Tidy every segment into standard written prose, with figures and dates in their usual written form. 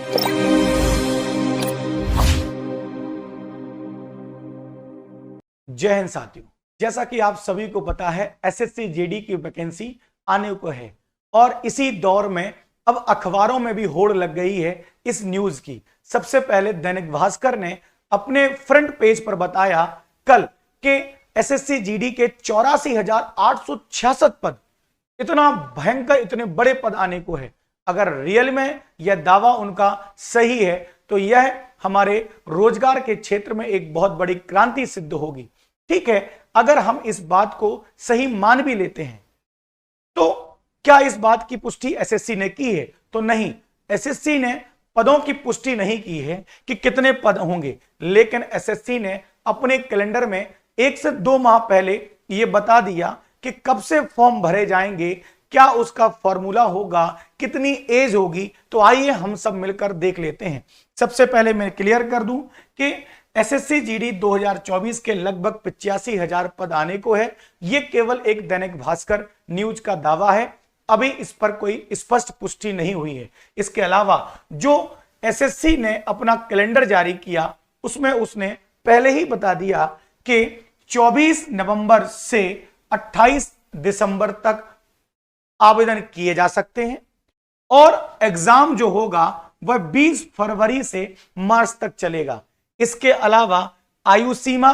जय हिंद साथियों, जैसा कि आप सभी को पता है एसएससी जीडी की वैकेंसी आने को है और इसी दौर में अब अखबारों में भी होड़ लग गई है इस न्यूज की। सबसे पहले दैनिक भास्कर ने अपने फ्रंट पेज पर बताया कल के एसएससी जीडी के 84,866 पद, इतना भयंकर, इतने बड़े पद आने को है। अगर रियल में यह दावा उनका सही है तो यह हमारे रोजगार के क्षेत्र में एक बहुत बड़ी क्रांति सिद्ध होगी। ठीक है, अगर हम इस बात को सही मान भी लेते हैं तो क्या इस बात की पुष्टि एसएससी ने की है? तो नहीं, एसएससी ने पदों की पुष्टि नहीं की है कि कितने पद होंगे, लेकिन एसएससी ने अपने कैलेंडर में 1 से 2 माह पहले यह बता दिया कि कब से फॉर्म भरे जाएंगे, क्या उसका फॉर्मूला होगा, कितनी एज होगी। तो आइए हम सब मिलकर देख लेते हैं। सबसे पहले मैं क्लियर कर दूं कि एसएससी जीडी 2024 के लगभग 85,000 पद आने को है। यह केवल एक दैनिक भास्कर न्यूज का दावा है, अभी इस पर कोई स्पष्ट पुष्टि नहीं हुई है। इसके अलावा जो एसएससी ने अपना कैलेंडर जारी किया उसमें उसने पहले ही बता दिया कि 24 नवंबर से 28 दिसंबर तक आवेदन किए जा सकते हैं और एग्जाम जो होगा वह 20 फरवरी से मार्च तक चलेगा। इसके अलावा आयु सीमा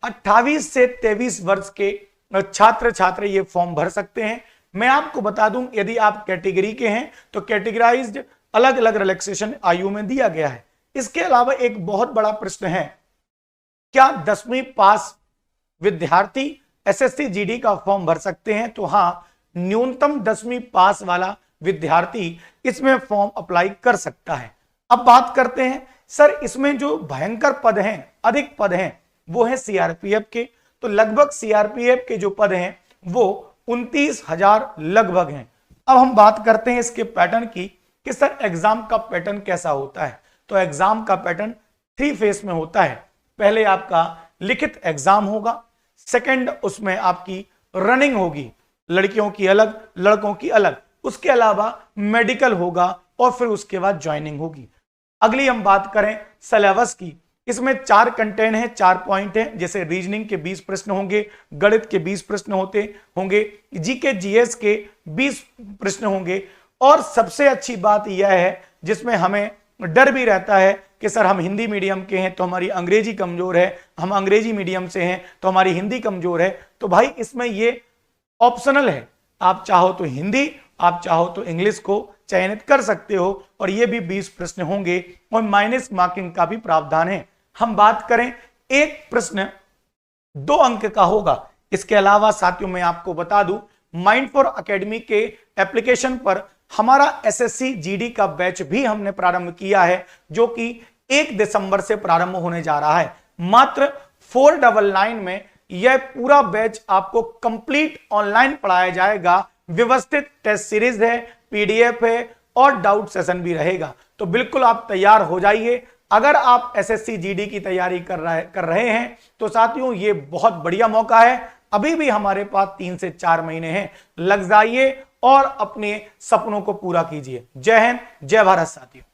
28 से 23 वर्ष के छात्र छात्र ये फॉर्म भर सकते हैं। मैं आपको बता दूं, यदि आप कैटेगरी के हैं तो कैटेगराइज्ड अलग अलग रिलैक्सेशन आयु में दिया गया है। इसके अलावा एक बहुत बड़ा प्रश्न है, क्या 10वीं पास विद्यार्थी एसएससी जीडी का फॉर्म भर सकते हैं? तो हां, न्यूनतम 10वीं पास वाला विद्यार्थी इसमें फॉर्म अप्लाई कर सकता है। अब बात करते हैं सर, इसमें जो भयंकर पद हैं, अधिक पद हैं, वो है सीआरपीएफ के। तो लगभग सीआरपीएफ के जो पद हैं वो 29,000 लगभग हैं। अब हम बात करते हैं इसके पैटर्न की कि सर एग्जाम का पैटर्न कैसा होता है। तो एग्जाम का पैटर्न 3 फेज में होता है। पहले आपका लिखित एग्जाम होगा, सेकंड उसमें आपकी रनिंग होगी, लड़कियों की अलग लड़कों की अलग, उसके अलावा मेडिकल होगा और फिर उसके बाद ज्वाइनिंग होगी। अगली हम बात करें सिलेबस की, इसमें 4 कंटेंट हैं, 4 पॉइंट हैं। जैसे रीजनिंग के 20 प्रश्न होंगे, गणित के 20 प्रश्न होंगे, जीके जीएस के 20 प्रश्न होंगे। और सबसे अच्छी बात यह है, जिसमें हमें डर भी रहता है कि सर हम हिंदी मीडियम के हैं तो हमारी अंग्रेजी कमजोर है, हम अंग्रेजी मीडियम से हैं तो हमारी हिंदी कमजोर है। तो भाई इसमें ये ऑप्शनल है, आप चाहो तो हिंदी, आप चाहो तो इंग्लिश को चयनित कर सकते हो और ये भी 20 प्रश्न होंगे और माइनस मार्किंग का भी प्रावधान है। हम बात करें, एक प्रश्न 2 अंक का होगा। इसके अलावा साथियों मैं आपको बता दूं, माइंड फॉर एकेडमी के एप्लीकेशन पर हमारा एसएससी जीडी का बैच भी हमने प्रारंभ किया है, जो कि 1 दिसंबर से प्रारंभ होने जा रहा है। मात्र 499 में यह पूरा बैच आपको कंप्लीट ऑनलाइन पढ़ाया जाएगा। व्यवस्थित टेस्ट सीरीज है, पीडीएफ है और डाउट सेशन भी रहेगा। तो बिल्कुल आप तैयार हो जाइए। अगर आप एसएससी जीडी की तैयारी कर रहे हैं तो साथियों ये बहुत बढ़िया मौका है। अभी भी हमारे पास 3 से 4 महीने हैं, लग जाइए और अपने सपनों को पूरा कीजिए। जय हिंद, जय भारत साथियों।